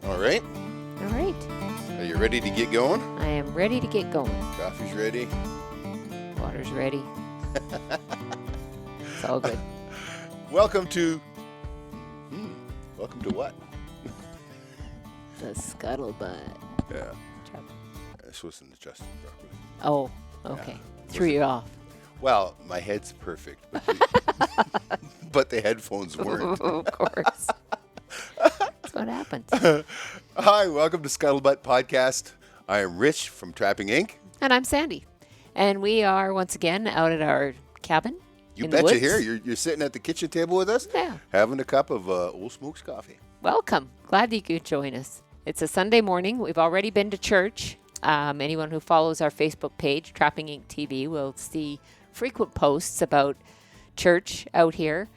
All right. All right. Are you ready to get going? I am ready to get going. Coffee's ready. Water's ready. It's all good. Welcome to what? The scuttlebutt. Yeah. Trap. This wasn't adjusted properly. Oh, okay. Yeah. Threw you off. Well, my head's perfect, but the headphones weren't. Of course. That's what happens. Hi, welcome to Scuttlebutt Podcast. I am Rich from Trapping Inc. And I'm Sandi. And we are once again out at our cabin. You betcha here. You're sitting at the kitchen table with us, Yeah. having a cup of Old Smokes coffee. Welcome. Glad that you could join us. It's a Sunday morning. We've already been to church. Anyone who follows our Facebook page, Trapping Inc. TV, will see frequent posts about church out here.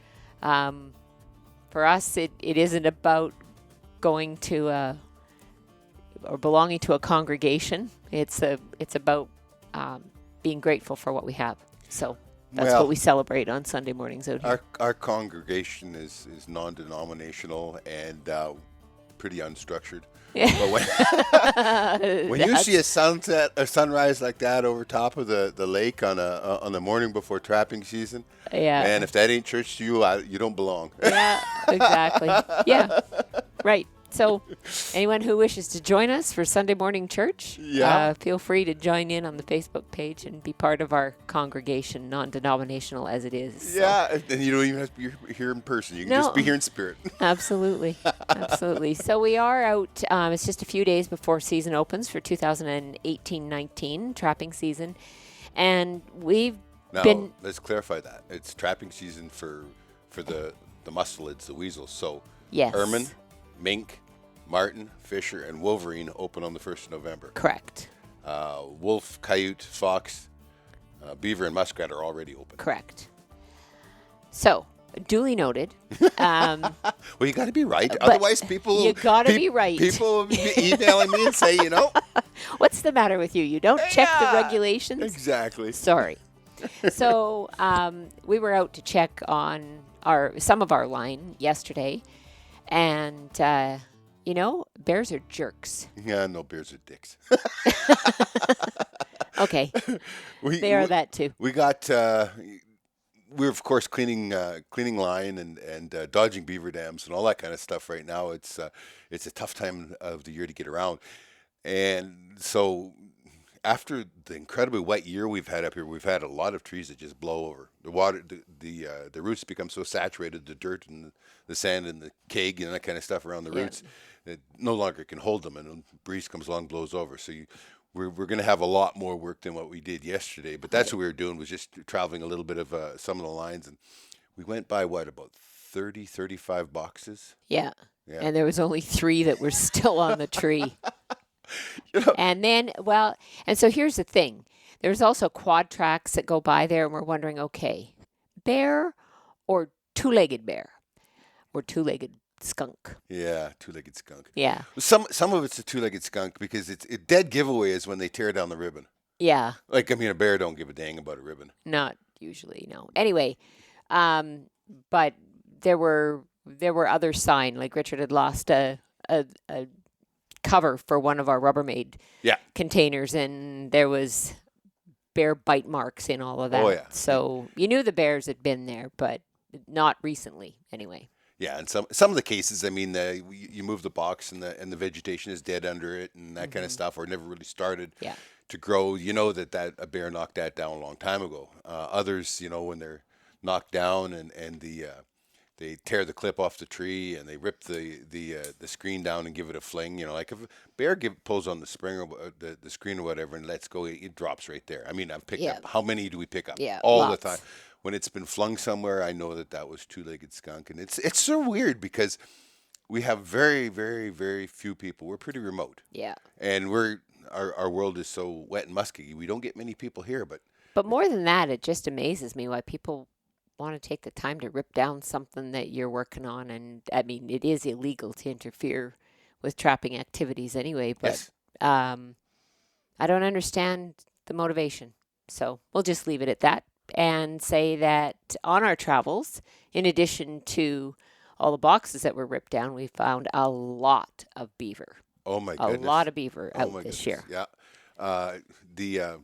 For us, it isn't about going to or belonging to a congregation. It's about being grateful for what we have. So that's what we celebrate on Sunday mornings out here. Our congregation is non-denominational and pretty unstructured. Yeah. But when you see a sunset or sunrise like that over top of the lake on the morning before trapping season, Yeah. man, if that ain't church to you, you don't belong. Yeah, exactly. Yeah, right. So anyone who wishes to join us for Sunday morning church, feel free to join in on the Facebook page and be part of our congregation, non-denominational as it is. Yeah, and you don't even have to be here in person. You can just be here in spirit. Absolutely. Absolutely. So we are out. It's just a few days before season opens for 2018-19 trapping season. And we've been... Let's clarify that. It's trapping season for the mustelids, the weasels. So Yes. ermine, mink, marten, fisher, and wolverine open on the 1st of November. Correct. Wolf, coyote, fox, beaver, and muskrat are already open. Correct. So, duly noted. Well, you got to be right. Otherwise, people... You got to be right. People will be emailing me and say, What's the matter with you? You don't check the regulations? Exactly. Sorry. So, we were out to check on some of our line yesterday. And, bears are jerks. Yeah, no, bears are dicks. Okay. They are that too. We got... we're, of course, cleaning line and dodging beaver dams and all that kind of stuff right now. It's a tough time of the year to get around. And so after the incredibly wet year we've had up here, we've had a lot of trees that just blow over. The water, the roots become so saturated, the dirt and the sand and the keg and that kind of stuff around the roots, that no longer can hold them, and a breeze comes along, blows over. So we're going to have a lot more work than what we did yesterday. But that's what we were doing, was just traveling a little bit of some of the lines. And we went by, about 30, 35 boxes? Yeah. And there was only 3 that were still on the tree. And then, and so here's the thing. There's also quad tracks that go by there, and we're wondering, okay, bear or two-legged bear or two-legged skunk? Yeah, two-legged skunk. Yeah. Some of it's a two-legged skunk because it's dead giveaway is when they tear down the ribbon. Yeah. A bear don't give a dang about a ribbon. Not usually, no. Anyway, but there were other sign, like Richard had lost a cover for one of our Rubbermaid containers, and there was bear bite marks in all of that. Oh, yeah. So you knew the bears had been there, but not recently anyway. Yeah, and some of the cases, you move the box and the vegetation is dead under it and that kind of stuff, or never really started to grow. You know that a bear knocked that down a long time ago. Others, when they're knocked down and they tear the clip off the tree and they rip the screen down and give it a fling. Like if a bear pulls on the spring or the screen or whatever and lets go, it drops right there. I've picked up. How many do we pick up? Yeah, all lots. the time. When it's been flung somewhere, I know that was two-legged skunk, and it's so weird because we have very, very, very few people. We're pretty remote. Yeah. And our world is so wet and musky. We don't get many people here, but more than that, it just amazes me why people want to take the time to rip down something that you're working on. And it is illegal to interfere with trapping activities anyway, but I don't understand the motivation. So we'll just leave it at that and say that on our travels, in addition to all the boxes that were ripped down, we found a lot of beaver. Oh my A goodness. lot of beaver Oh out my this goodness. year. Yeah. The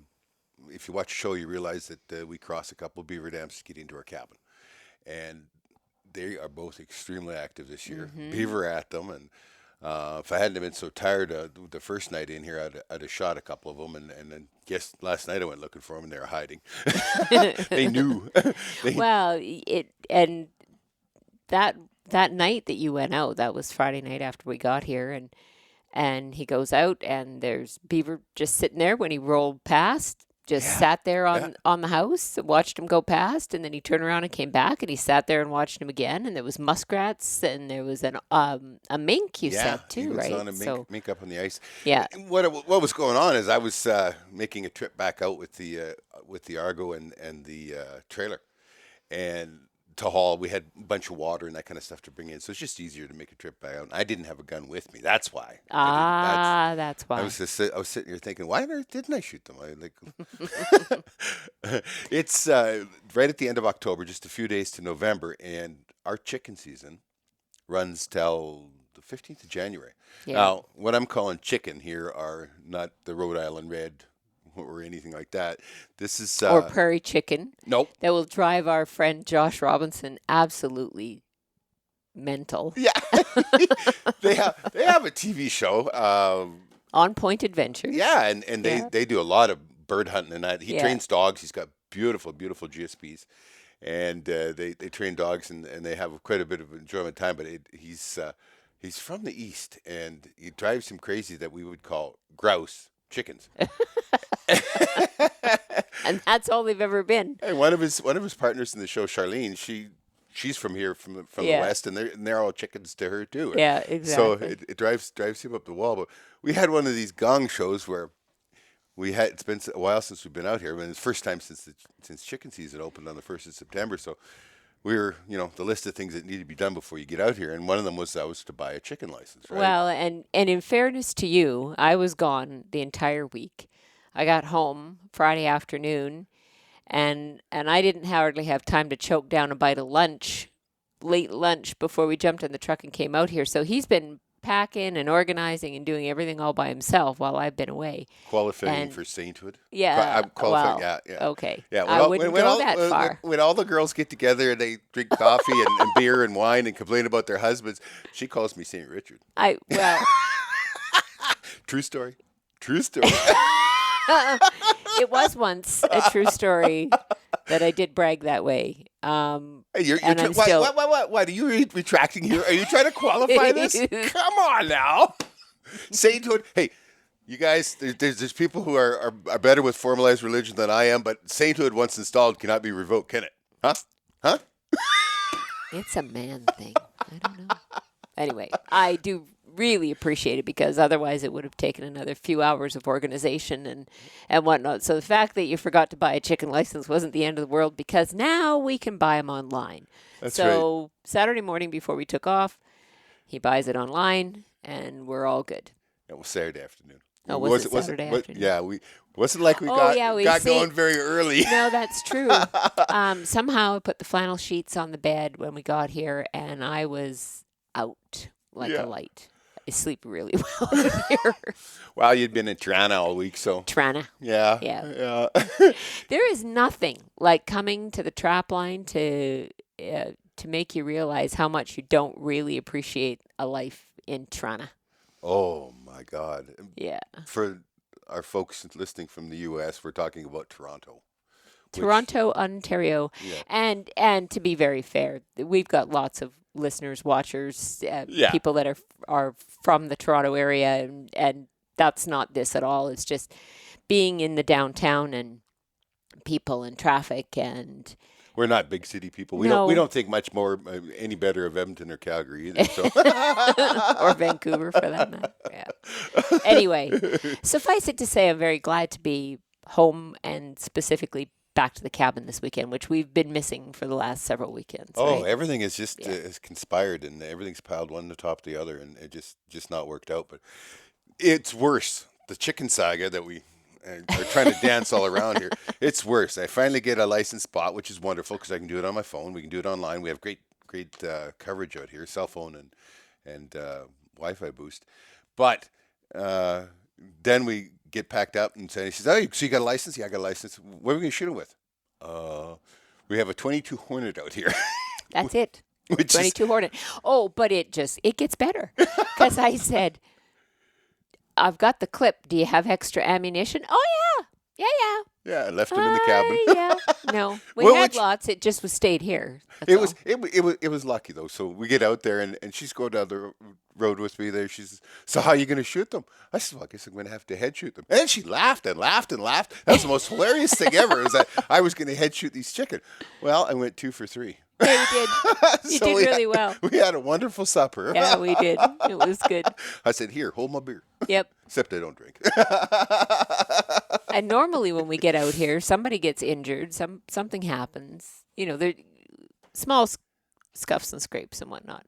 if you watch the show, you realize that we cross a couple of beaver dams to get into our cabin, and they are both extremely active this year. Beaver at them, and if I hadn't been so tired the first night in here, I'd have shot a couple of them, and then guess last night I went looking for them, and they were hiding. They knew. Well, that night that you went out, that was Friday night after we got here, and he goes out, and there's beaver just sitting there when he rolled past. Just sat there on the house, watched him go past, and then he turned around and came back, and he sat there and watched him again. And there was muskrats, and there was a mink. You said too, right? On a mink up on the ice. Yeah. What was going on is I was making a trip back out with the Argo and the trailer, and to haul. We had a bunch of water and that kind of stuff to bring in, so it's just easier to make a trip back out. I didn't have a gun with me. That's why. That's why. I was sitting here thinking, why on earth didn't I shoot them? It's right at the end of October, just a few days to November, and our chicken season runs till the 15th of January. Yeah. Now, what I'm calling chicken here are not the Rhode Island Red or anything like that. This is or Prairie Chicken. Nope. That will drive our friend Josh Robinson absolutely mental. Yeah. they have a TV show. On Point Adventures. Yeah, and they do a lot of bird hunting and that. He trains dogs. He's got beautiful GSPs, and they train dogs and they have quite a bit of enjoyment time. But he's from the east, and it drives him crazy that we would call grouse chickens. And that's all they've ever been. And one of his partners in the show, Charlene, she's from here, from the west, and they're all chickens to her too. Yeah, exactly. So it drives him up the wall. But we had one of these gong shows where it's been a while since we've been out here. I mean, it's the first time since chicken season opened on the 1st of September. So we were, the list of things that need to be done before you get out here, and one of them was to buy a chicken license. Right? Well, and in fairness to you, I was gone the entire week. I got home Friday afternoon, and I didn't hardly have time to choke down a bite of late lunch, before we jumped in the truck and came out here. So he's been packing and organizing and doing everything all by himself while I've been away. Qualifying for sainthood? Yeah. I'm qualifying, yeah. Okay. Yeah, I wouldn't go that far. When all the girls get together and they drink coffee and beer and wine and complain about their husbands, she calls me Saint Richard. True story. It was once a true story that I did brag that way. Why are you retracting here? Are you trying to qualify this? Come on now. Sainthood. Hey, you guys, there's people who are better with formalized religion than I am, but sainthood once installed cannot be revoked, can it? Huh? It's a man thing. I don't know. Anyway, I do really appreciate it, because otherwise it would have taken another few hours of organization and whatnot. So the fact that you forgot to buy a chicken license wasn't the end of the world, because now we can buy them online. That's right. Saturday morning before we took off, he buys it online, and we're all good. It was Saturday afternoon. Oh, was it Saturday afternoon? Yeah, we wasn't like we got going very early. No, that's true. Somehow I put the flannel sheets on the bed when we got here, and I was out like a light. I sleep really well here. Well, you'd been in Tirana all week, so. Tirana. Yeah. There is nothing like coming to the trapline to make you realize how much you don't really appreciate a life in Tirana. Oh my God. Yeah. For our folks listening from the U.S., we're talking about Toronto. Toronto, Ontario. Yeah. And to be very fair, we've got lots of listeners, watchers, people that are from the Toronto area, and that's not this at all. It's just being in the downtown and people and traffic, and we're not big city people. We don't think much more any better of Edmonton or Calgary either. So. Or Vancouver for that matter. Yeah. Anyway, suffice it to say, I'm very glad to be home, and specifically back to the cabin this weekend, which we've been missing for the last several weekends. Oh, right? Everything is just has conspired, and everything's piled one on top of the other, and it just not worked out. But it's worse. The chicken saga that we are trying to dance all around here. It's worse. I finally get a license spot, which is wonderful because I can do it on my phone. We can do it online. We have great great coverage out here, cell phone and Wi-Fi boost. But then we get packed up and Sandy says, "Oh, so you got a license? Yeah, I got a license. What are we going to shoot him with?" We have a 22 Hornet out here. That's it. Which 22 Hornet. Oh, but it gets better. Because I said, I've got the clip. Do you have extra ammunition? Oh, yeah. Yeah. Yeah, I left him in the cabin. Yeah. No, we had lots. It just stayed here. It was lucky though. So we get out there and she's going down the road with me there. She says, "So how are you going to shoot them?" I said, "Well, I guess I'm going to have to head shoot them." And then she laughed and laughed and laughed. That was the most hilarious thing ever. Is that I was going to head shoot these chicken. Well, I went 2 for 3. Yeah, you did. You did really well. We had a wonderful supper. Yeah, we did. It was good. I said, "Here, hold my beer." Yep. Except I don't drink. And normally when we get out here, somebody gets injured, something happens. They're small scuffs and scrapes and whatnot.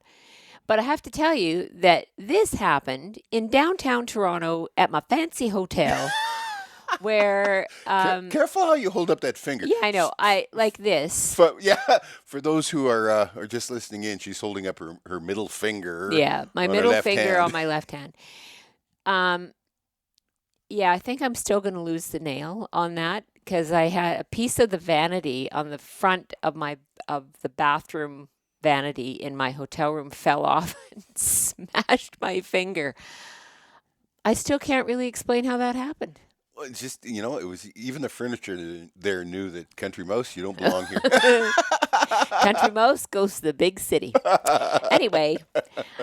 But I have to tell you that this happened in downtown Toronto at my fancy hotel where... Careful how you hold up that finger. Yeah, I know. I like this. For those who are just listening in, she's holding up her middle finger. Yeah, my middle finger on my left hand. Yeah, I think I'm still going to lose the nail on that because I had a piece of the vanity on the front of the bathroom vanity in my hotel room fell off and smashed my finger. I still can't really explain how that happened. Well, it's just, it was even the furniture there knew that Country Mouse, you don't belong here. Country Mouse goes to the big city. Anyway,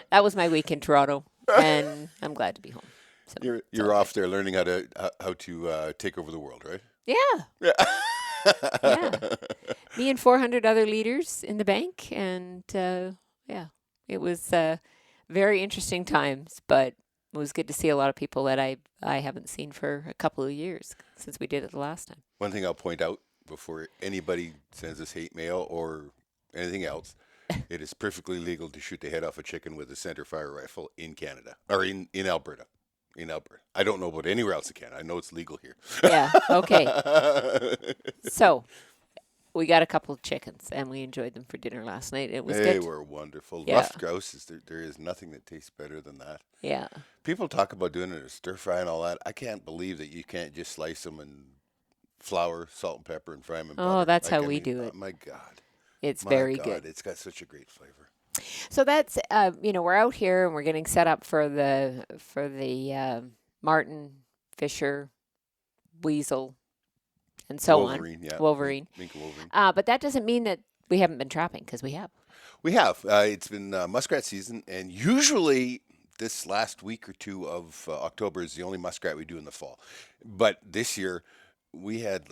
that was my week in Toronto, and I'm glad to be home. So you're off there learning how to take over the world, right? Yeah. Yeah. Me and 400 other leaders in the bank, and it was very interesting times, but it was good to see a lot of people that I haven't seen for a couple of years since we did it the last time. One thing I'll point out before anybody sends us hate mail or anything else, it is perfectly legal to shoot the head off a chicken with a center fire rifle in Canada or in Alberta. In Alberta. I don't know about anywhere else in Canada. I know it's legal here. Yeah, okay. So, we got a couple of chickens, and we enjoyed them for dinner last night. It was good. They were wonderful. Yeah. Ruffed grouse, there is nothing that tastes better than that. Yeah. People talk about doing it in a stir fry and all that. I can't believe that you can't just slice them and flour, salt and pepper, and fry them in butter. Oh, that's how we do it. My God. It's very good. It's got such a great flavor. So that's we're out here and we're getting set up for the marten, fisher, weasel, and so Wolverine, on. Yeah. Wolverine. Mink Wolverine. But that doesn't mean that we haven't been trapping because we have. We have. It's been muskrat season, and usually this last week or two of October is the only muskrat we do in the fall. But this year we had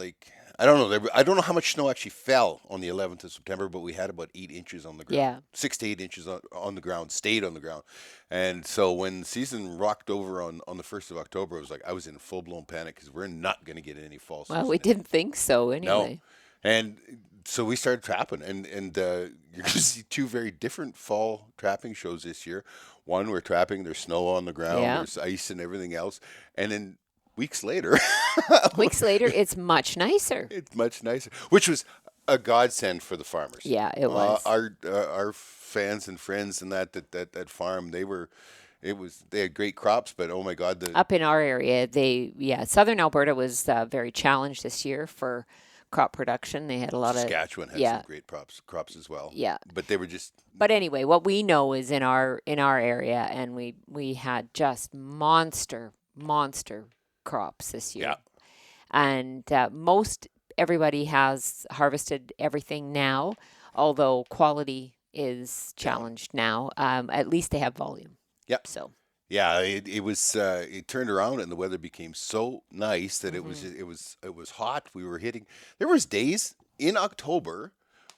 I don't know how much snow actually fell on the 11th of September, but we had about 8 inches on the ground. Yeah. 6 to 8 inches on the ground, stayed on the ground. And so when the season rocked over on the 1st of October, it was like I was in full-blown panic because we're not going to get any fall season. Well, we didn't think so anyway. No. And so we started trapping, and you're going to see 2 very different fall trapping shows this year. One, we're trapping, there's snow on the ground, there's ice and everything else. And then weeks later, it's much nicer. It's much nicer, which was a godsend for the farmers. Yeah, it was. Our fans and friends and that farm, they had great crops, but oh my God, up in our area, southern Alberta was very challenged this year for crop production. They had a lot Saskatchewan had some great crops as well. Yeah, but they were just. But anyway, what we know is in our area, and we had just monster crops this year. Yeah. And most everybody has harvested everything now, although quality is challenged now. At least they have volume. Yep. So. Yeah, it turned around and the weather became so nice that it was hot. We were hitting. There was days in October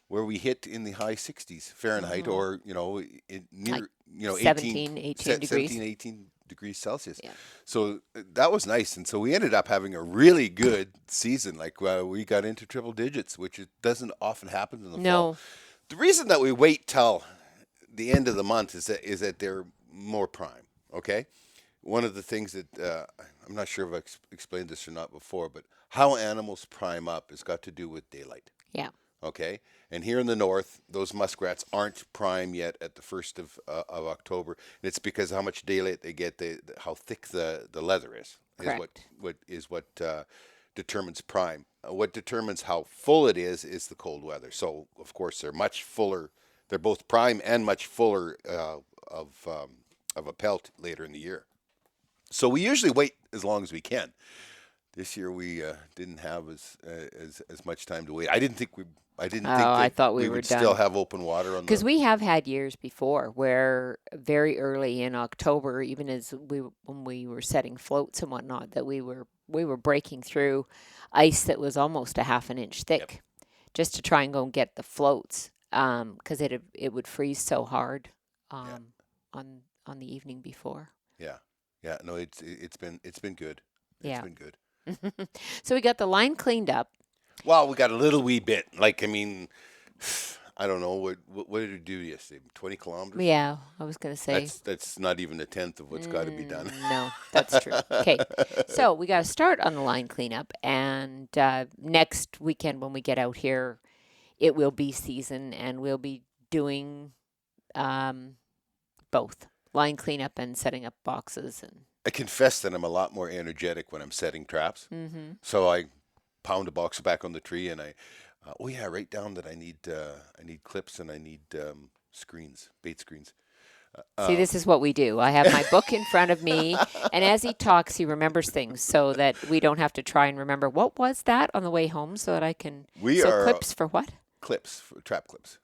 where we hit in the high 60s Fahrenheit, or near 17, 18 degrees. 17, 18 degrees Celsius. Yeah. So that was nice, and so we ended up having a really good season. We got into triple digits, which it doesn't often happen in the fall. The reason that we wait till the end of the month is that they're more prime. Okay, one of the things that I'm not sure if I explained this or not before, but how animals prime up has got to do with daylight. Yeah. Okay, and here in the north, those muskrats aren't prime yet at the 1st of October, and it's because how much daylight they get, how thick the leather is Correct. what determines prime. What determines how full it is the cold weather. So of course they're much fuller. They're both prime and much fuller of a pelt later in the year. So we usually wait as long as we can. This year we didn't have as much time to wait. I didn't think I that thought we we were would done. still have open water on Because the. we have had years before where very early in October, even when we were setting floats and whatnot, that we were breaking through ice that was almost a half an inch thick, just to try and go and get the floats, because it would freeze so hard Yeah. on the evening before. Yeah, yeah. No, it's been good. It's Yeah. been good. So we got the line cleaned up. Well, we got a little wee bit. Like I mean, I don't know what did we do yesterday? 20 kilometers. Yeah, I was gonna say. That's not even a tenth of what's got to be done. No, that's true. Okay, so we got to start on the line cleanup, and next weekend when we get out here, it will be season, and we'll be doing both line cleanup and setting up boxes. And I confess that I'm a lot more energetic when I'm setting traps. mm-hmm. So I pound a box back on the tree, and I write down that I need clips and I need screens, bait screens. See, this is what we do. I have my book in front of me, and as he talks, he remembers things so that we don't have to try and remember what was that on the way home, so that I can. We so are clips for what? Clips, for trap clips.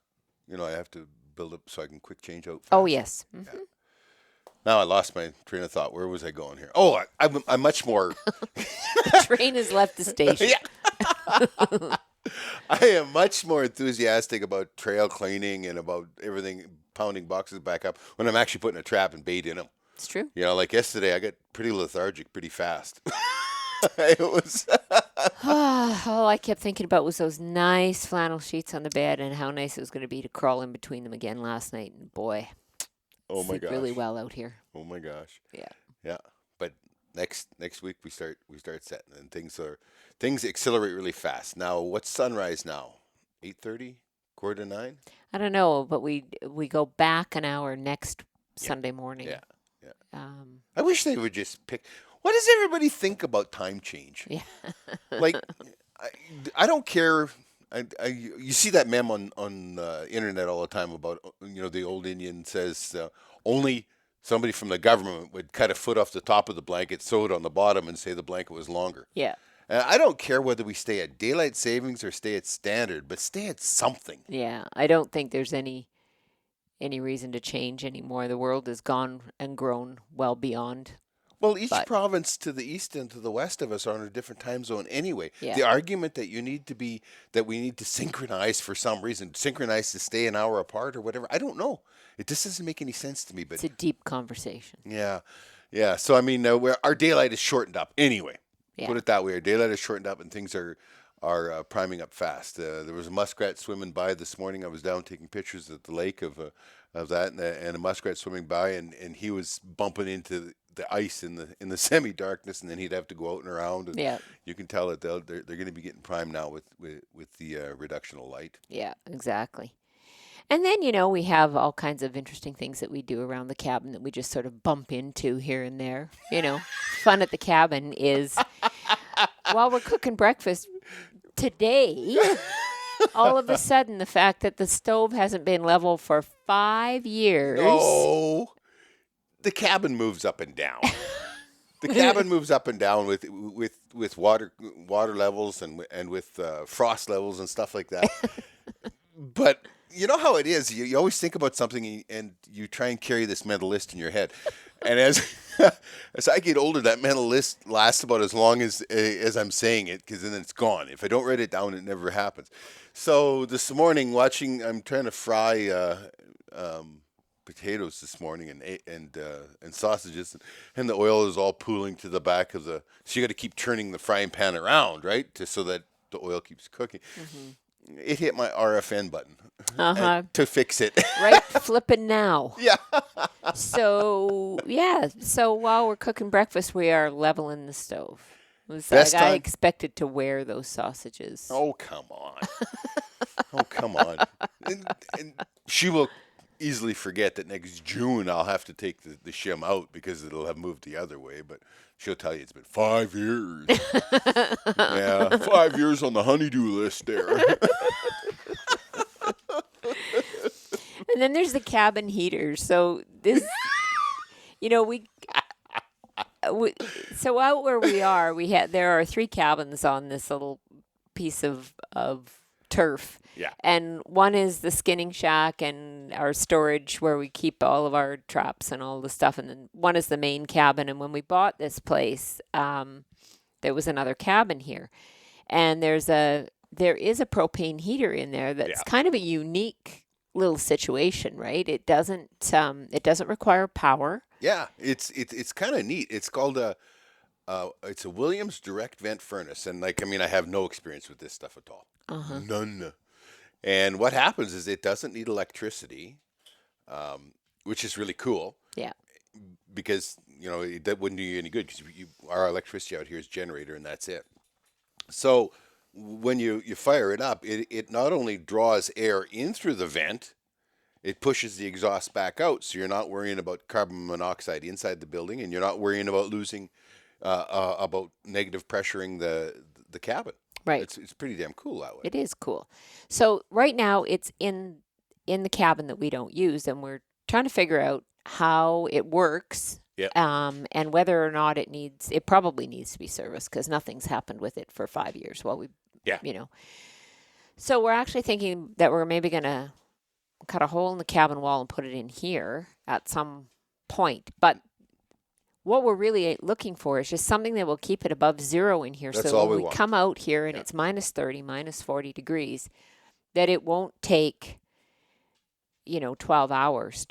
You know, I have to build up so I can quick change out. Fast. Oh yes. Mm-hmm. Yeah. Now I lost my train of thought. Where was I going here? Oh, I'm much more. The train has left the station. Yeah. I am much more enthusiastic about trail cleaning and about everything, pounding boxes back up when I'm actually putting a trap and bait in them. It's true. You know, like yesterday, I got pretty lethargic pretty fast. It was. All I kept thinking about was those nice flannel sheets on the bed and how nice it was going to be to crawl in between them again last night. And boy, Oh my sleep gosh. really well out here. Oh my gosh. Yeah. Yeah. But next week we start setting, and things accelerate really fast. Now, what's sunrise now? 8:30, 8:45. I don't know, but we go back an hour next Yeah. Sunday morning. Yeah. Yeah. Um, I wish they would just pick. What does everybody think about time change? yeah. Like, I don't care. You see that meme on internet all the time about, the old Indian says only somebody from the government would cut a foot off the top of the blanket, sew it on the bottom, and say the blanket was longer. Yeah. I don't care whether we stay at daylight savings or stay at standard, but stay at something. Yeah. I don't think there's any reason to change anymore. The world has gone and grown well beyond. Well, each But- province to the east and to the west of us are on a different time zone anyway. Yeah. The argument that we need to synchronize for some reason, synchronize to stay an hour apart or whatever, I don't know. It just doesn't make any sense to me. But It's a deep conversation. yeah. So I mean, our daylight is shortened up anyway. Yeah. Put it that way. Our daylight is shortened up, and things are priming up fast. There was a muskrat swimming by this morning. I was down taking pictures at the lake of that, and a muskrat swimming by, and he was bumping into the ice in the semi darkness, and then he'd have to go out and around. And Yeah. you can tell that they're going to be getting primed now with the reduction of light. Yeah, exactly. And then, we have all kinds of interesting things that we do around the cabin that we just sort of bump into here and there. Fun at the cabin is while we're cooking breakfast today, all of a sudden, the fact that the stove hasn't been level for 5 years. No, the cabin moves up and down. The cabin moves up and down with water levels and with frost levels and stuff like that. But you know how it is. You always think about something and you try and carry this mental list in your head. And as I get older, that mental list lasts about as long as I'm saying it, because then it's gone. If I don't write it down, it never happens. So this morning, I'm trying to fry potatoes this morning and sausages, and the oil is all pooling to the back of the. So you got to keep turning the frying pan around, right, so that the oil keeps cooking. Mm-hmm. It hit my RFN button to fix it. Right, flipping now. Yeah. So while we're cooking breakfast, we are leveling the stove. It was Best like I time- expected to wear those sausages. Oh, come on. Oh, come on. And she will easily forget that next June I'll have to take the shim out because it'll have moved the other way. But she'll tell you it's been 5 years. Yeah, 5 years on the honeydew list there. And then there's the cabin heater. So this, you know, so out where we are, there are 3 cabins on this little piece of turf. Yeah. And one is the skinning shack and our storage where we keep all of our traps and all the stuff. And then one is the main cabin. And when we bought this place, there was another cabin here. And there is a propane heater in there that's kind of a unique little situation, right? It doesn't require power. Yeah, it's kind of neat. It's called it's a Williams direct vent furnace, and I have no experience with this stuff at all. None. And what happens is it doesn't need electricity, which is really cool. Yeah. Because that wouldn't do you any good because our electricity out here is generator, and that's it. So when you fire it up, it not only draws air in through the vent, it pushes the exhaust back out, so you're not worrying about carbon monoxide inside the building, and you're not worrying about losing, about negative pressuring the cabin. Right. It's pretty damn cool that way. It is cool. So right now it's in the cabin that we don't use, and we're trying to figure out how it works. Yeah. And whether or not it probably needs to be serviced because nothing's happened with it for 5 years. So we're actually thinking that we're maybe going to cut a hole in the cabin wall and put it in here at some point. But what we're really looking for is just something that will keep it above zero in here. That's so all when we we want. come out here and it's minus 30, minus 40 degrees, that it won't take, 12 hours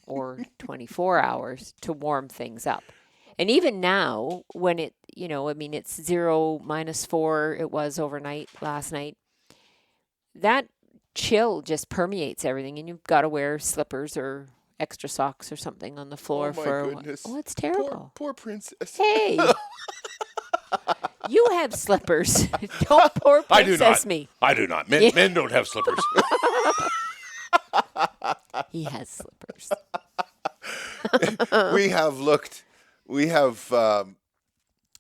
or 24 hours to warm things up. And even now, when it's 0, -4, it was overnight last night, that chill just permeates everything, and you've got to wear slippers or extra socks or something on the floor Oh, my goodness. Oh, it's terrible. Poor princess. Hey, you have slippers. Don't poor princess me. I do not. Men don't have slippers. He has slippers. We have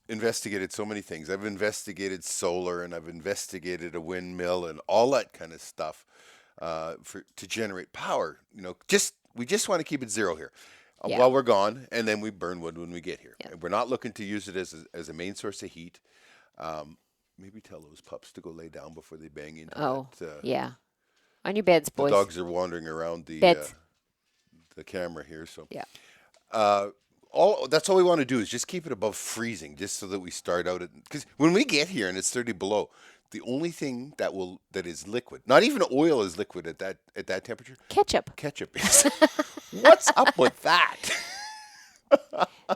investigated so many things. I've investigated solar, and I've investigated a windmill and all that kind of stuff to generate power. We just want to keep it zero here while we're gone, and then we burn wood when we get here. Yeah. And we're not looking to use it as a main source of heat. Maybe tell those pups to go lay down before they bang into that. Yeah. On your beds, boys. The dogs are wandering around the camera here. So yeah. That's all we want to do is just keep it above freezing, just so that we start out because when we get here and it's 30 below, the only thing that is liquid, not even oil is liquid at that temperature. Ketchup is. What's up with that?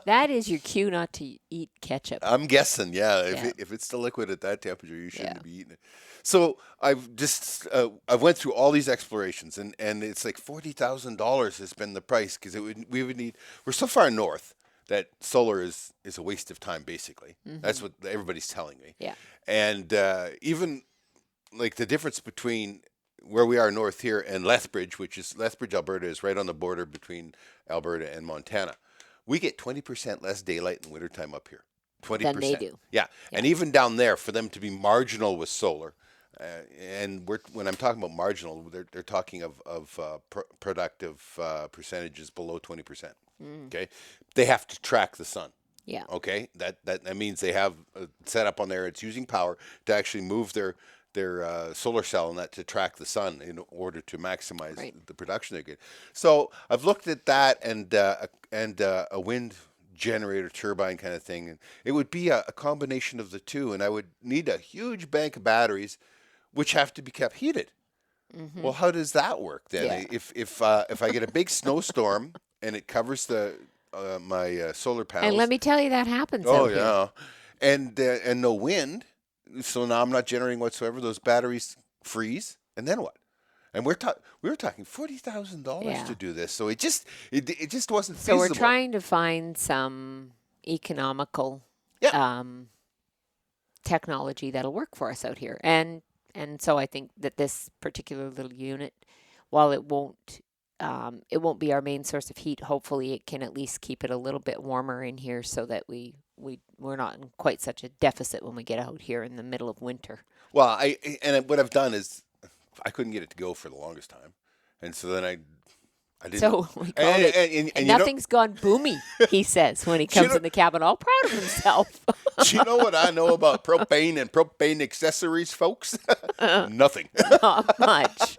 That is your cue not to eat ketchup. I'm guessing, if it's still liquid at that temperature, you shouldn't be eating it. So I've went through all these explorations, and it's like $40,000 has been the price because we're so far north that solar is a waste of time, basically. Mm-hmm. That's what everybody's telling me. Yeah. And even like the difference between where we are north here and Lethbridge, Lethbridge, Alberta, is right on the border between Alberta and Montana. We get 20% less daylight in wintertime up here. 20%. Than they do. Yeah. And even down there, for them to be marginal with solar, and when I'm talking about marginal, they're talking of productive percentages below 20%. Okay, they have to track the sun. Yeah. Okay, that means they have a setup on there. It's using power to actually move their solar cell and that to track the sun in order to maximize the production they get. So I've looked at that and a wind generator turbine kind of thing, and it would be a combination of the two, and I would need a huge bank of batteries, which have to be kept heated. Mm-hmm. Well, how does that work then? Yeah. If I get a big snowstorm and it covers my solar panels, and let me tell you that happens. Oh yeah, and no wind, so now I'm not generating whatsoever. Those batteries freeze, and then what? And we were talking $40,000 to do this, so it just wasn't feasible. So we're trying to find some economical technology that'll work for us out here, and And so I think that this particular little unit, while it won't be our main source of heat, hopefully it can at least keep it a little bit warmer in here so that we're not in quite such a deficit when we get out here in the middle of winter. Well, what I've done is I couldn't get it to go for the longest time, and so then I didn't. So we called it, and nothing's gone boomy, he says when he comes in the cabin, all proud of himself. Do you know what I know about propane and propane accessories, folks? Nothing. Not much.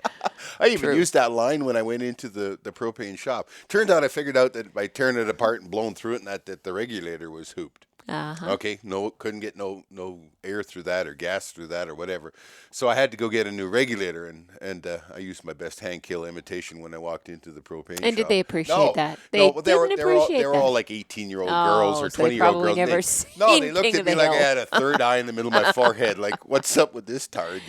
I even used that line when I went into the propane shop. Turned out I figured out that by tearing it apart and blowing through it, and that the regulator was hooped. Uh-huh. Okay, couldn't get no air through that or gas through that or whatever. So I had to go get a new regulator, and I used my best hand kill imitation when I walked into the propane shop. And did they appreciate that? They were all like 18-year-old girls or 20-year-old girls. Never they looked at me like I had a third eye in the middle of my forehead. Like, what's up with this tard?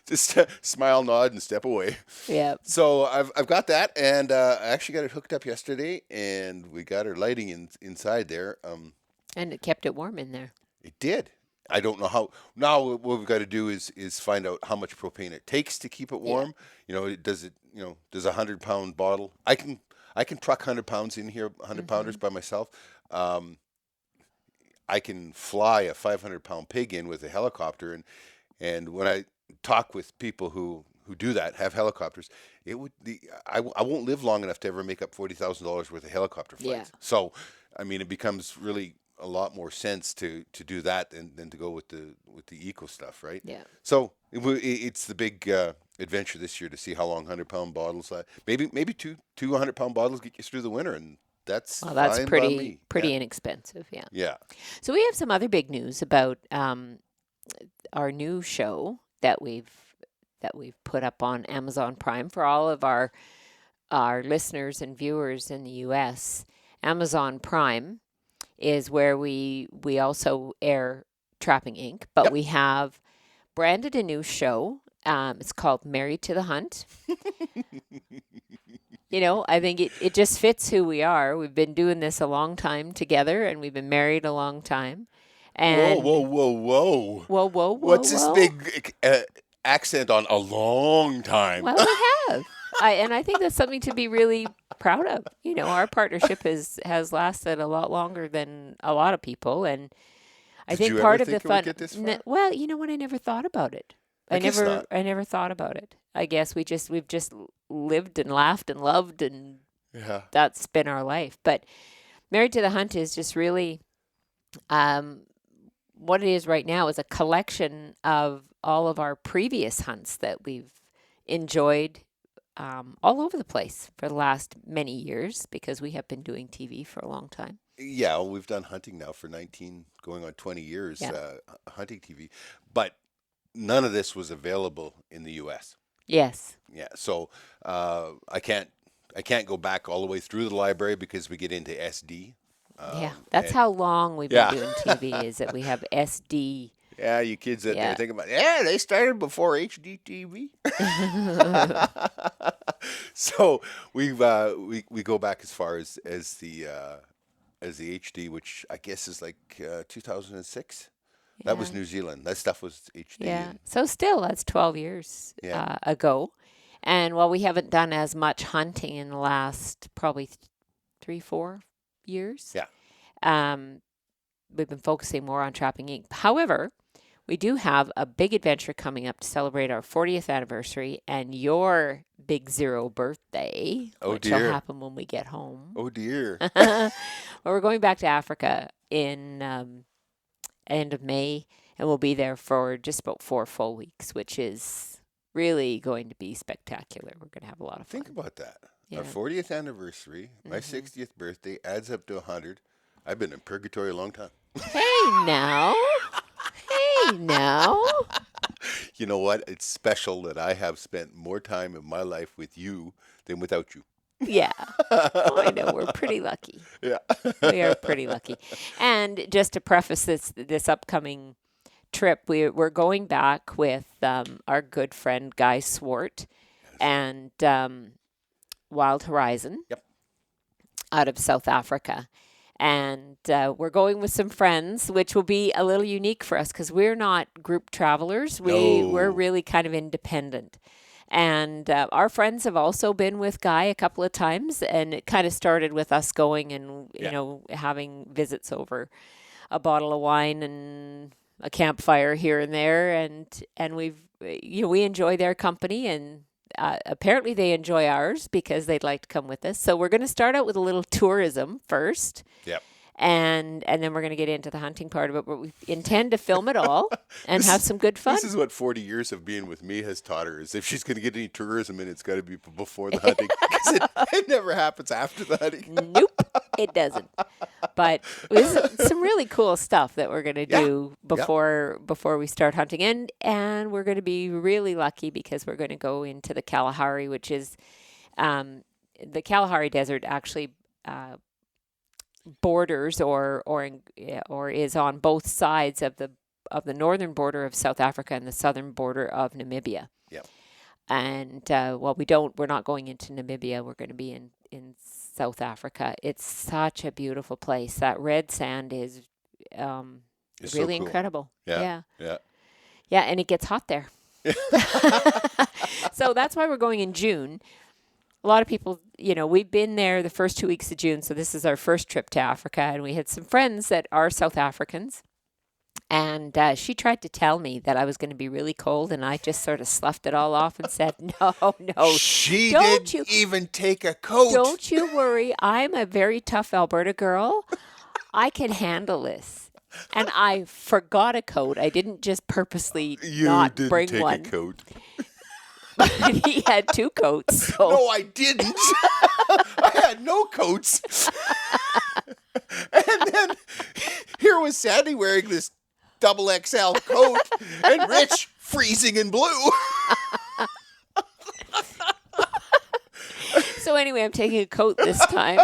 Just smile, nod, and step away. Yeah. So I've got that, and I actually got it hooked up yesterday, and we got our lighting inside there. And it kept it warm in there. It did. I don't know how. Now what we've got to do is find out how much propane it takes to keep it warm. Yeah. Does a 100-pound bottle? I can truck 100 pounds in here, 100 pounders by myself. I can fly a 500-pound pig in with a helicopter, and when I talk with people who do that, have helicopters, I won't live long enough to ever make up $40,000 worth of helicopter flights. Yeah. So, I mean, it becomes really a lot more sense to do that than to go with the eco stuff, right? Yeah. So it's the big adventure this year to see how long 100-pound bottles. Maybe two 100-pound bottles get you through the winter, and that's fine by me. Pretty inexpensive. Yeah. Yeah. So we have some other big news about our new show that we've put up on Amazon Prime for all of our listeners and viewers in the U.S. Amazon Prime is where we also air Trapping Inc., but we have branded a new show. It's called Married to the Hunt. I think it just fits who we are. We've been doing this a long time together, and we've been married a long time. And whoa. Whoa. What's this big accent on a long time? Well, we have. I think that's something to be really proud of. Our partnership has lasted a lot longer than a lot of people, and I think part of the fun. Well, you know what? I never thought about it. I never thought about it. I guess we've just lived and laughed and loved, and that's been our life. But Married to the Hunt is just really, what it is right now is a collection of all of our previous hunts that we've enjoyed all over the place for the last many years, because we have been doing TV for a long time. Yeah, we've done hunting now for 19, going on 20 years, hunting TV. But none of this was available in the U.S. Yes. Yeah, so I can't go back all the way through the library because we get into SD. That's how long we've been doing TV, is that we have SD. Yeah, you kids that there think about, they started before HDTV. So we go back as far as the HD, which I guess is like 2006. That was New Zealand. That stuff was HD. Yeah. So still, that's 12 years ago. And while we haven't done as much hunting in the last probably 3-4 years, we've been focusing more on Trapping Inc. However, we do have a big adventure coming up to celebrate our 40th anniversary and your big 0 birthday, which will happen when we get home. Oh, dear. Well, we're going back to Africa in end of May, and we'll be there for just about 4 full weeks, which is really going to be spectacular. We're going to have a lot of fun. Think about that. Yeah. Our 40th anniversary, my 60th birthday, adds up to 100. I've been in purgatory a long time. Hey, now. You know what? It's special that I have spent more time in my life with you than without you. Yeah. I know. We're pretty lucky. Yeah. We are pretty lucky. And just to preface this upcoming trip, we're going back with our good friend Guy Swart and Wild Horizon out of South Africa. And we're going with some friends, which will be a little unique for us because we're not group travelers. We're No. really kind of independent. And our friends have also been with Guy a couple of times, and it kind of started with us going and having visits over a bottle of wine and a campfire here and there, and we enjoy their company, and apparently they enjoy ours because they'd like to come with us. So we're going to start out with a little tourism first. Yep. And then we're going to get into the hunting part of it, but we intend to film it all and have some good fun. This is what 40 years of being with me has taught her, is if she's going to get any tourism in, it's got to be before the hunting. Because it never happens after the hunting. Nope, it doesn't. But there's some really cool stuff that we're going to do before we start hunting. And we're going to be really lucky because we're going to go into the Kalahari, which is the Kalahari Desert actually borders or is on both sides of the northern border of South Africa and the southern border of Namibia. Yeah. And we're not going into Namibia. We're going to be in South Africa. It's such a beautiful place. That red sand is really so cool. incredible. Yeah. Yeah, and it gets hot there. So that's why we're going in June. A lot of people, we've been there the first 2 weeks of June, so this is our first trip to Africa, and we had some friends that are South Africans, and she tried to tell me that I was going to be really cold, and I just sort of sloughed it all off and said, no. She didn't even take a coat. Don't you worry. I'm a very tough Alberta girl. I can handle this. And I forgot a coat. I didn't just purposely not bring take one. a coat. But he had 2 coats. So. No, I didn't. I had no coats. And then here was Sandi wearing this double XL coat and Rich freezing in blue. So anyway, I'm taking a coat this time.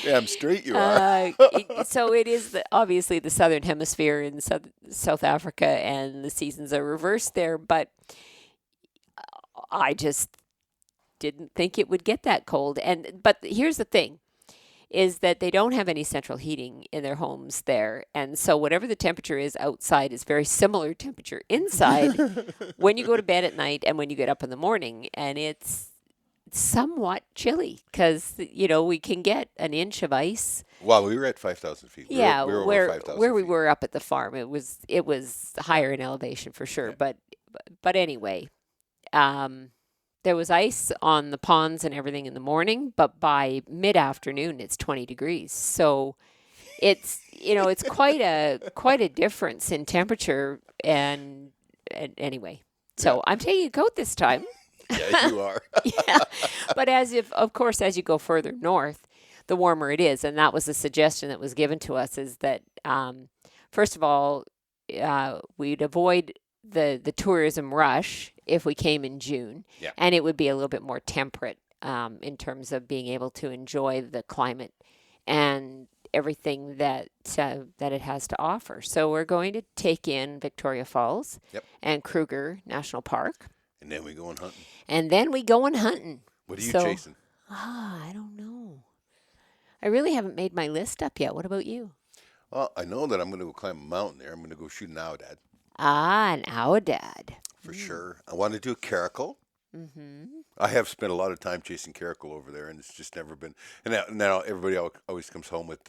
Damn straight you are. So it is obviously the southern hemisphere in South Africa, and the seasons are reversed there, but I just didn't think it would get that cold. But here's the thing, is that they don't have any central heating in their homes there. And so whatever the temperature is outside is very similar temperature inside when you go to bed at night and when you get up in the morning. And it's somewhat chilly because, we can get an inch of ice. Well, we were at 5,000 feet. Yeah, we were where 5,000 we feet. were up at the farm, it was higher in elevation for sure. Yeah. But anyway, there was ice on the ponds and everything in the morning, but by mid-afternoon it's 20 degrees. So it's it's quite a difference in temperature and anyway. So I'm taking a coat this time. Yeah, you are. Yeah. But as you go further north, the warmer it is. And that was the suggestion that was given to us, is that, first of all, we'd avoid the tourism rush if we came in June. Yeah. And it would be a little bit more temperate in terms of being able to enjoy the climate and everything that it has to offer. So we're going to take in Victoria Falls and Kruger National Park. And then we go hunting. And then we going hunting. What are you chasing? I don't know. I really haven't made my list up yet. What about you? Well, I know that I'm going to go climb a mountain there. I'm going to go shoot an oudad. An oudad. For sure. I want to do a caracal. Mm-hmm. I have spent a lot of time chasing caracal over there, and it's just never been. And now everybody always comes home with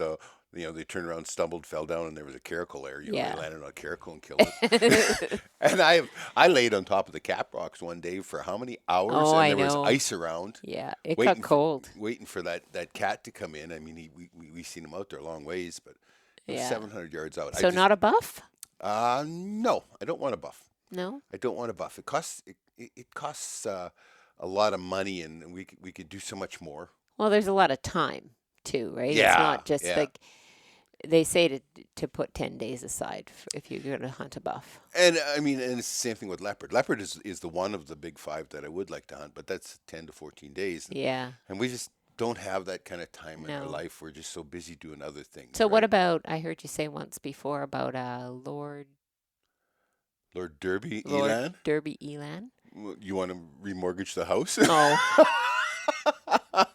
they turned around, stumbled, fell down, and there was a caracal there. They landed on a caracal and killed it. And I laid on top of the cap rocks one day for how many hours? Oh, and there I know. was ice around. Yeah, it got cold. Waiting for that cat to come in. I mean, we seen him out there a long ways, but it was 700 yards out. So not a buff? No, I don't want a buff. No? I don't want a buff. It costs a lot of money, and we could do so much more. Well, there's a lot of time too, right? Yeah, it's not just like they say to put 10 days aside if you're going to hunt a buff. And I mean, and it's the same thing with leopard. Leopard is the one of the big 5 that I would like to hunt, but that's 10 to 14 days. Yeah. And we just don't have that kind of time in our life. We're just so busy doing other things. So what about, I heard you say once before about Lord Derby Lord Elan? Derby Elan? You want to remortgage the house? Oh.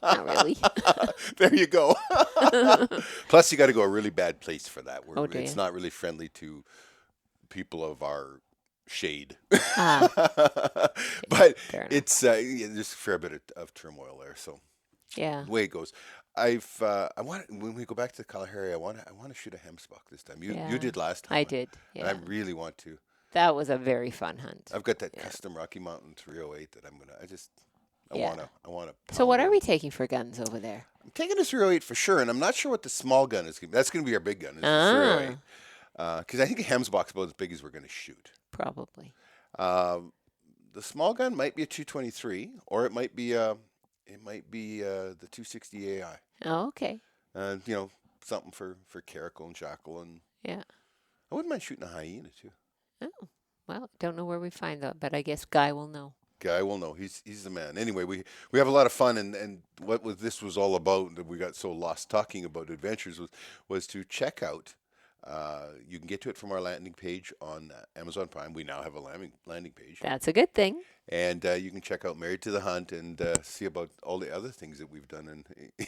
Not really. There you go. Plus, you got to go a really bad place for that. Where Oh, do it's you? not really friendly to people of our shade. Ah, But fair enough. it's yeah, there's a fair bit of turmoil there. So Yeah. the way it goes, I want when we go back to the Kalahari, I want to shoot a hemspock this time. You Yeah. did last I time, did. and I Yeah. really want to. That was a very fun hunt. I've got that Yeah. custom Rocky Mountain 308 that I'm gonna. I Yeah. wanna So pound what are in. we taking for guns over there? I'm taking a 308 for sure, and I'm not sure what the small gun is. That's gonna be our big gun. Is the Ah, 308. Because I think a hemspock's about as big as we're gonna shoot. probably. Um, the small gun might be a 223, or it might be the 260 AI. Oh, okay. Something for Caracal and Jackal, and Yeah. I wouldn't mind shooting a hyena too. Oh, well, don't know where we find that, but I guess Guy will know. Guy will know. He's the man. Anyway, we have a lot of fun, and this was all about that we got so lost talking about adventures was to check out. You can get to it from our landing page on Amazon Prime. We now have a landing page, That's a good thing. and you can check out Married to the Hunt and see about all the other things that we've done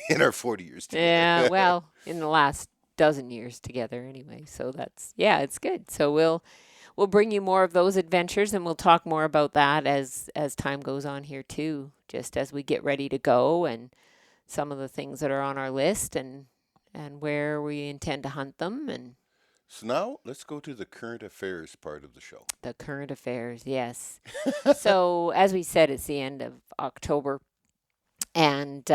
in our 40 years together. Yeah, well, in the last dozen years together anyway. So it's good. So we'll bring you more of those adventures, and we'll talk more about that as time goes on here too, just as we get ready to go, and some of the things that are on our list, and where we intend to hunt them, and So now let's go to the current affairs part of the show. the current affairs. Yes. So as we said, it's the end of October, and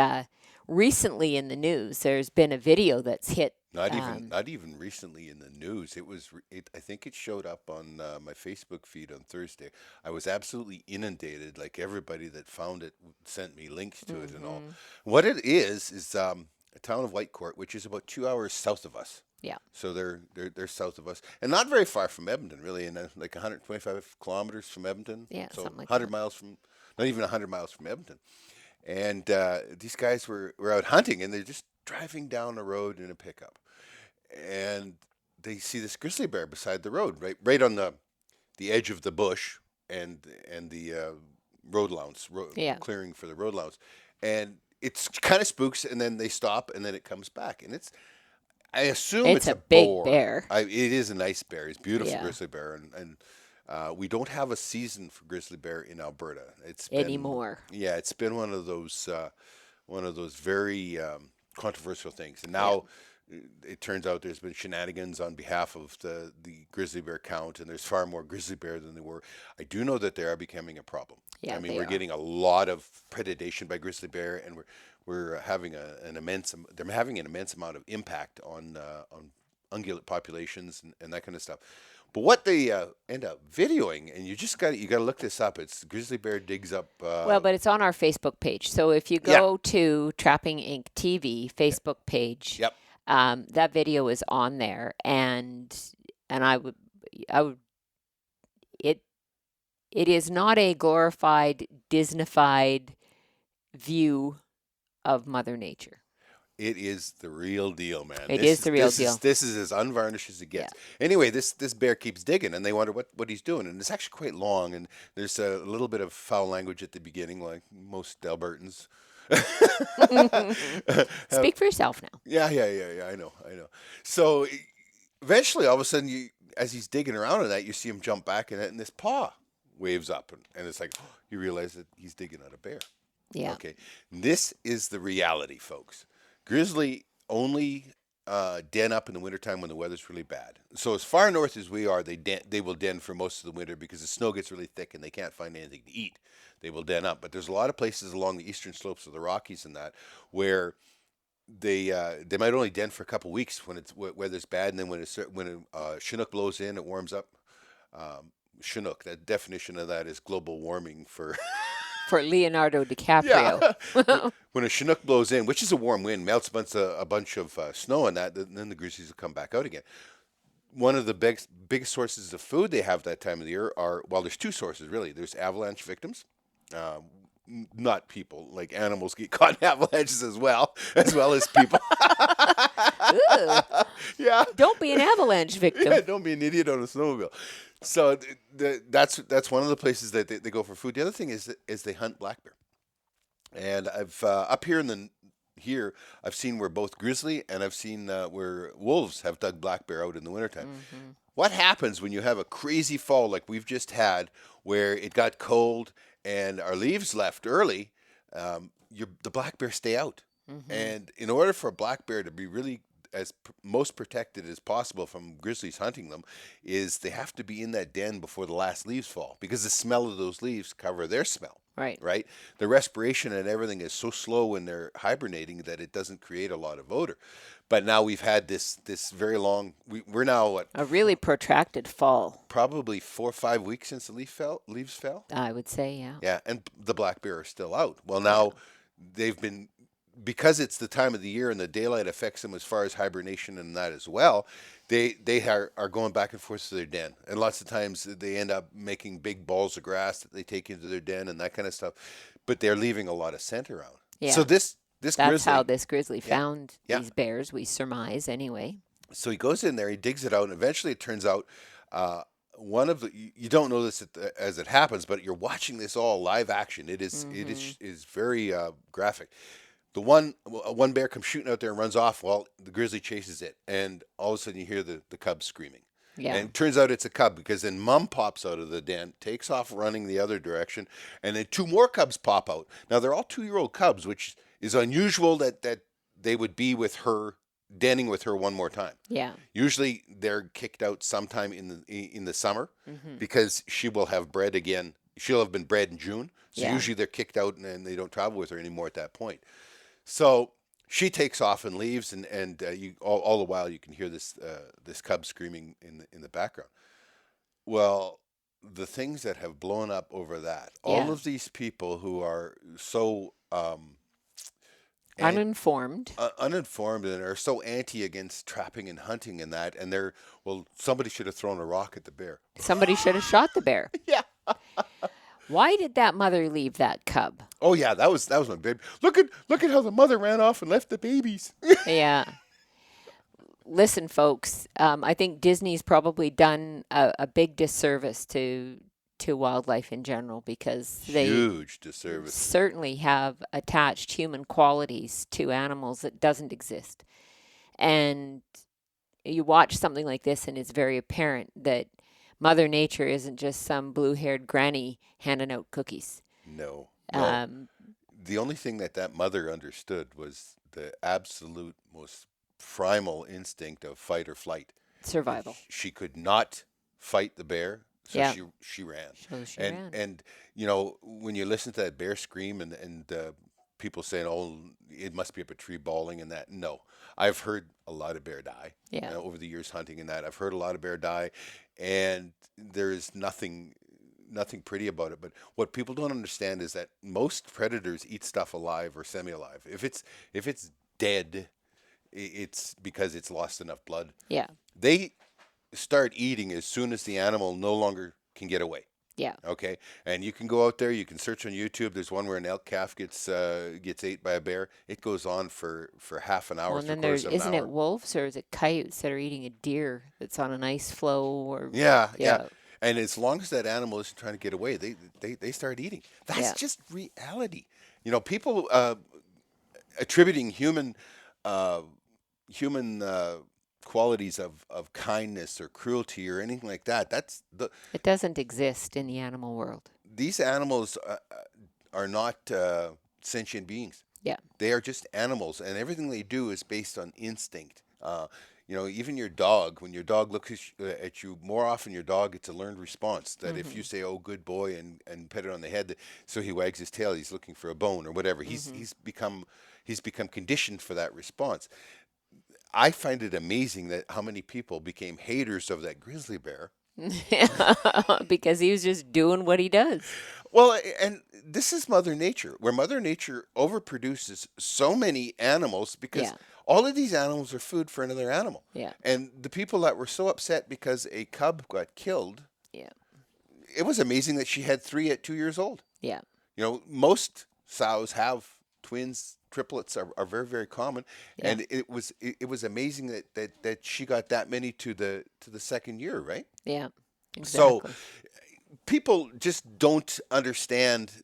recently in the news, there's been a video that's hit. Not even recently in the news. I think it showed up on my Facebook feed on Thursday. I was absolutely inundated. Like everybody that found it sent me links to it and all. What it is a town of Whitecourt, which is about 2 hours south of us. Yeah. So they're south of us, and not very far from Edmonton, really, and like 125 kilometers from Edmonton. Yeah, so something like 100 that. miles from, not even 100 miles from Edmonton. And these guys were out hunting, and they're just driving down a road in a pickup, and they see this grizzly bear beside the road, right on the edge of the bush, and the road allowance, Yeah. clearing for the road allowance, and it's kind of spooks, and then they stop, and then it comes back, and I assume it's a a big boar. bear. It is a nice bear. It's a beautiful Yeah. grizzly bear, and we don't have a season for grizzly bear in Alberta. Anymore. Yeah, it's been one of those very controversial things, and now it turns out there's been shenanigans on behalf of the grizzly bear count, and there's far more grizzly bear than there were. I do know that they are becoming a problem. Yeah, I mean, they we're are. getting a lot of predation by grizzly bear, and we're having they're having an immense amount of impact on ungulate populations and that kind of stuff. But what they end up videoing, and you got to look this up. It's grizzly bear digs up. Well, but it's on our Facebook page. So if you go to Trapping Inc. TV Facebook page, Yep. that video is on there, and I would it is not a glorified, Disneyfied view of Mother Nature. It is the real deal, man. It is the real deal. This is as unvarnished as it gets. Anyway, this bear keeps digging, and they wonder what he's doing. And it's actually quite long, and there's a little bit of foul language at the beginning, like most Albertans. Speak for yourself now. Yeah. I know. So eventually, all of a sudden, as he's digging around in that, you see him jump back in it, and this paw waves up, and it's like you realize that he's digging at a bear. Yeah. Okay. This is the reality, folks. Grizzly only den up in the wintertime when the weather's really bad. So as far north as we are, they will den for most of the winter because the snow gets really thick and they can't find anything to eat. They will den up. But there's a lot of places along the eastern slopes of the Rockies and that where they might only den for a couple weeks when weather's bad, and then when Chinook blows in, it warms up. Chinook, the definition of that is global warming for For Leonardo DiCaprio. Yeah. When a Chinook blows in, which is a warm wind, melts a bunch of snow and that, then the grizzlies will come back out again. One of the biggest sources of food they have that time of the year there's two sources really. There's avalanche victims, not people, like animals get caught in avalanches as well as people. Yeah. Don't be an avalanche victim. Yeah, don't be an idiot on a snowmobile. So that's one of the places that they go for food. The other thing is they hunt black bear. And I've up here in the here I've seen where both grizzly and I've seen where wolves have dug black bear out in the wintertime. Hmm. What happens when you have a crazy fall like we've just had, where it got cold and our leaves left early? The black bear stay out, Hmm. and in order for a black bear to be really most protected as possible from grizzlies hunting them, is they have to be in that den before the last leaves fall, because the smell of those leaves cover their smell. Right. Right, the respiration and everything is so slow when they're hibernating that it doesn't create a lot of odor. But now we've had this very long. We're now at A really protracted fall, probably 4 or 5 weeks since the leaves fell. I would say. Yeah. Yeah, and the black bear are still out. Well, Yeah. now they've been, because it's the time of the year and the daylight affects them as far as hibernation and that as well. They are going back and forth to their den, and lots of times they end up making big balls of grass that they take into their den and that kind of stuff. But they're leaving a lot of scent around. So Yeah. this That's how grizzly, this grizzly yeah, found yeah. these bears, we surmise anyway. So he goes in there, he digs it out, and eventually it turns out uh, one of the you don't know this as it happens, but you're watching this all live action. It Hmm. is very graphic. The one bear comes shooting out there and runs off. Well, the grizzly chases it, and all of a sudden you hear the cub screaming. Yeah. And it turns out it's a cub, because then mom pops out of the den, takes off running the other direction, and then two more cubs pop out. Now they're all 2-year-old cubs, which is unusual that they would be with her, denning with her one more time. Yeah. Usually they're kicked out sometime in the summer, Hmm. because she will have bred again. She'll have been bred in June, so Yeah. usually they're kicked out and they don't travel with her anymore at that point. So she takes off and leaves, and you all the while you can hear this cub screaming in the background. Well, the things that have blown up over that, all Yeah. of these people who are so and Uninformed. uninformed and are so anti against trapping and hunting and that, and they're, well, somebody should have thrown a rock at the bear. Somebody should have shot the bear. Yeah. Why did that mother leave that cub? Oh yeah, that was my baby. Look at how the mother ran off and left the babies. Yeah. Listen, folks, I think Disney's probably done a big disservice to wildlife in general, because they Huge disservice. certainly have attached human qualities to animals that doesn't exist. And you watch something like this, and it's very apparent that Mother Nature isn't just some blue-haired granny handing out cookies. No, no. Um, The only thing that mother understood was the absolute most primal instinct of fight or flight. Survival. She could not fight the bear, so Yeah. she ran. So she And ran. and when you listen to that bear scream, and people saying, "Oh, it must be up a tree bawling," and that, no, I've heard a lot of bear die Yeah. over the years hunting, and that I've heard a lot of bear die, and there is nothing pretty about it. But what people don't understand is that most predators eat stuff alive or semi-alive. If it's dead, it's because it's lost enough blood. Yeah. They start eating as soon as the animal no longer can get away. Yeah. Okay, and you can go out there. You can search on YouTube. There's one where an elk calf gets ate by a bear. It goes on for half an hour, Well, and then three-quarters there's, of an isn't hour. it wolves, or is it coyotes that are eating a deer that's on an ice floe? Or Yeah, yeah. yeah, And as long as that animal isn't trying to get away, they start eating. That's yeah, just reality. People attributing uh, human qualities of kindness or cruelty or anything like that. it doesn't exist in the animal world. These animals are not sentient beings. Yeah, They are just animals, and everything they do is based on instinct. Even your dog, when your dog looks at you, more often your dog gets a learned response that if mm-hmm, you say, "Oh, good boy," and pet it on the head, so he wags his tail, he's looking for a bone or whatever. He's mm-hmm. he's become conditioned for that response. I find it amazing that how many people became haters of that grizzly bear. Because he was just doing what he does. Well, and this is Mother Nature, where Mother Nature overproduces so many animals, because Yeah, all of these animals are food for another animal. yeah, And the people that were so upset because a cub got killed, yeah, it was amazing that she had 3 at 2 years old. yeah, Most sows have twins, triplets are very, very common, yeah, and it was amazing that she got that many to the second year, right? yeah. So Exactly. people just don't understand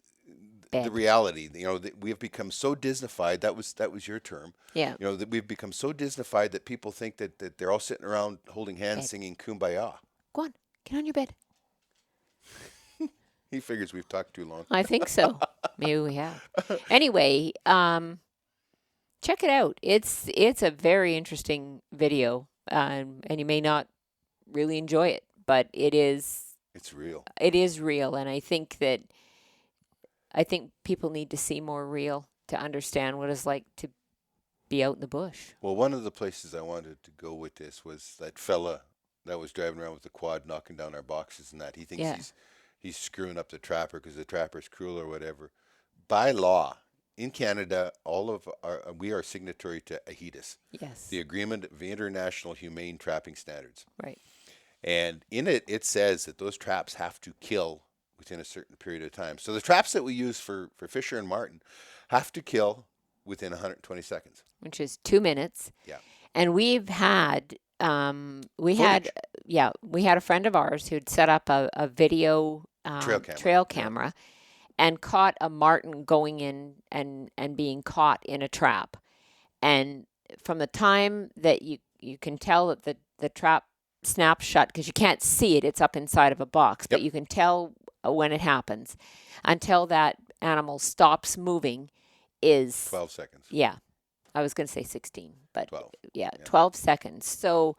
the reality. You know, that we have become so Disneyfied. That was your term. Yeah. You know, that we've become so Disneyfied that people think that they're all sitting around holding hands, Bed. singing "Kumbaya." Go on, get on your bed. He figures we've talked too long. I think so. Maybe we have. Anyway, check it out. It's a very interesting video, and you may not really enjoy it, but it is. It's real. It is real, and I think people need to see more real to understand what it's like to be out in the bush. Well, one of the places I wanted to go with this was that fella that was driving around with the quad, knocking down our boxes and that. He thinks he's screwing up the trapper because the trapper's cruel or whatever. By law, in Canada, we are signatory to AHITIS, Yes. the Agreement of International Humane Trapping Standards. Right. And in it, it says that those traps have to kill within a certain period of time. So the traps that we use for Fisher and Marten have to kill within 120 seconds. Which is 2 minutes. Yeah. And we've had we Footage. had a friend of ours who'd set up a video trail camera and caught a marten going in and being caught in a trap. And from the time that you can tell that the trap snaps shut, because you can't see it, it's up inside of a box, but you can tell when it happens, until that animal stops moving is 12 seconds. Yeah. I was going to say 16, but 12. Yeah, 12 seconds. So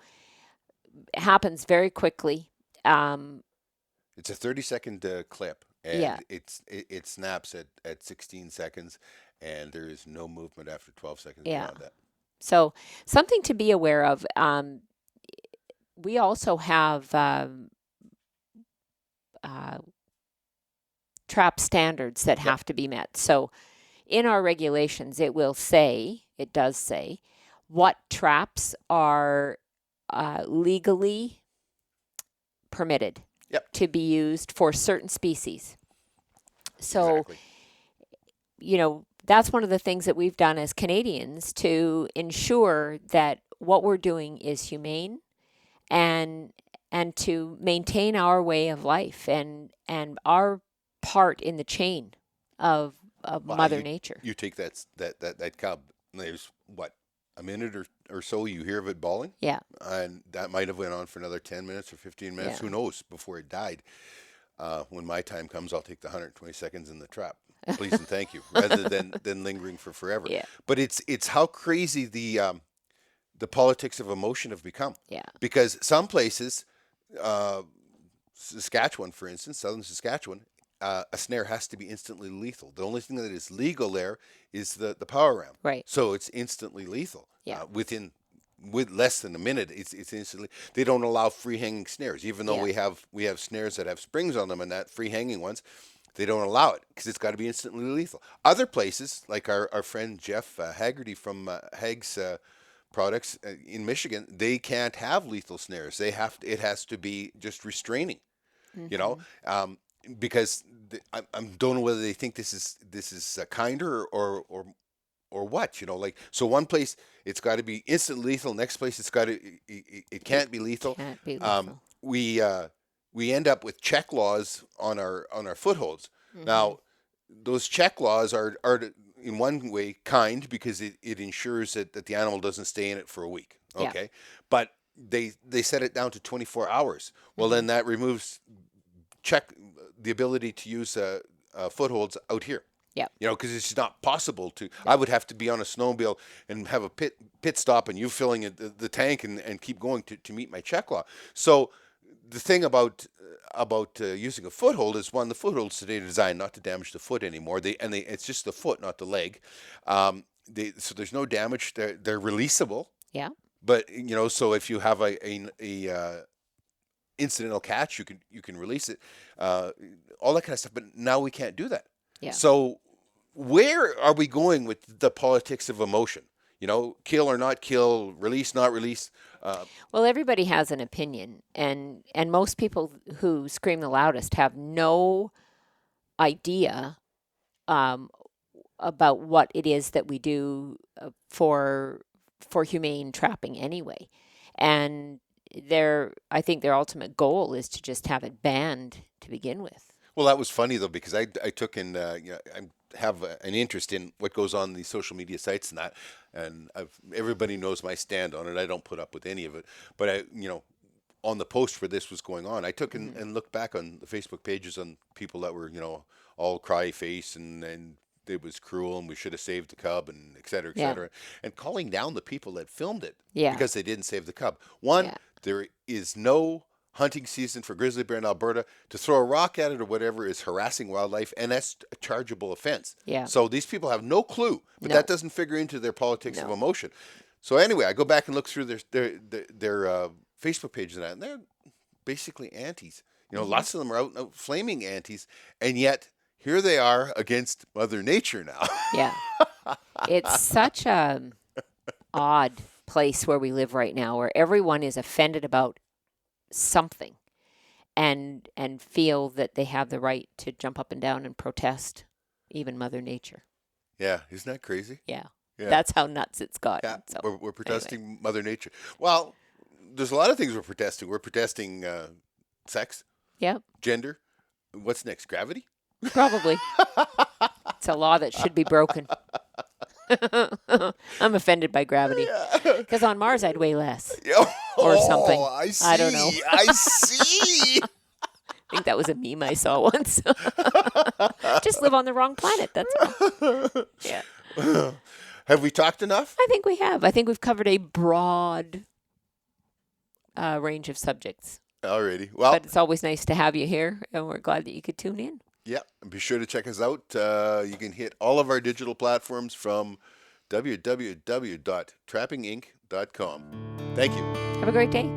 it happens very quickly. It's a 30-second clip, and it snaps at 16 seconds, and there is no movement after 12 seconds beyond that. So something to be aware of. We also have trap standards that have to be met. So in our regulations, it does say what traps are legally permitted to be used for certain species. So, that's one of the things that we've done as Canadians to ensure that what we're doing is humane and to maintain our way of life and our part in the chain of Mother Nature. You take that cub, and there's a minute or so you hear of it bawling? Yeah. And that might have went on for another 10 minutes or 15 minutes, who knows, before it died. When my time comes, I'll take the 120 seconds in the trap. Please and thank you, rather than lingering for forever. Yeah. But it's how crazy the politics of emotion have become. Yeah. Because some places, Saskatchewan, for instance, southern Saskatchewan, a snare has to be instantly lethal. The only thing that is legal there is the power ram. Right. So it's instantly lethal. Yeah. With less than a minute, it's instantly. They don't allow free hanging snares, even though we have snares that have springs on them, and that free hanging ones, they don't allow it because it's got to be instantly lethal. Other places, like our friend Jeff Haggerty from Hagg's Products in Michigan, they can't have lethal snares. It has to be just restraining. Mm-hmm. Because I don't know whether they think this is kinder or what, so one place it's got to be instant lethal, next place it can't be lethal. Can't be lethal. We end up with check laws on our footholds. Mm-hmm. Now those check laws are in one way kind because it ensures that the animal doesn't stay in it for a week. Okay. Yeah. But they set it down to 24 hours. Well, then that removes the ability to use footholds out here. Yeah. Because it's not possible to. I would have to be on a snowmobile and have a pit stop, and you filling the tank and keep going to meet my check law. So the thing about using a foothold is, one, the footholds today are designed not to damage the foot anymore. It's just the foot, not the leg. So there's no damage. They're releasable. Yeah. But so if you have a incidental catch, you can release it, all that kind of stuff. But now we can't do that. Yeah. So where are we going with the politics of emotion? Kill or not kill, release, not release. Well, everybody has an opinion, and most people who scream the loudest have no idea about what it is that we do for humane trapping anyway. And I think their ultimate goal is to just have it banned to begin with. Well, that was funny though, because I took in, I have an interest in what goes on these social media sites and that, and everybody knows my stand on it. I don't put up with any of it, but on the post where this was going on, I took and looked back on the Facebook pages on people that were, all cry face and it was cruel and we should have saved the cub and et cetera, et cetera, and calling down the people that filmed it because they didn't save the cub. One, there is no hunting season for grizzly bear in Alberta. To throw a rock at it or whatever is harassing wildlife, and that's a chargeable offense. Yeah. So these people have no clue, but that doesn't figure into their politics of emotion. So anyway, I go back and look through their Facebook pages and they're basically antis. Lots of them are out flaming antis, and yet here they are against Mother Nature now. Yeah. It's such a odd place where we live right now, where everyone is offended about something and feel that they have the right to jump up and down and protest even Mother Nature. Yeah, isn't that crazy? Yeah. That's how nuts it's gotten. Yeah, So, we're protesting Mother Nature. Well, there's a lot of things we're protesting. We're protesting sex, gender. What's next? Gravity? Probably. It's a law that should be broken. I'm offended by gravity. Because on Mars, I'd weigh less. Or something. I see. I don't know. I see. I think that was a meme I saw once. Just live on the wrong planet. That's all. Yeah. Have we talked enough? I think we have. I think we've covered a broad range of subjects. Alrighty. Well, but it's always nice to have you here, and we're glad that you could tune in. Yeah, and be sure to check us out. You can hit all of our digital platforms from www.trappinginc.com. Thank you. Have a great day.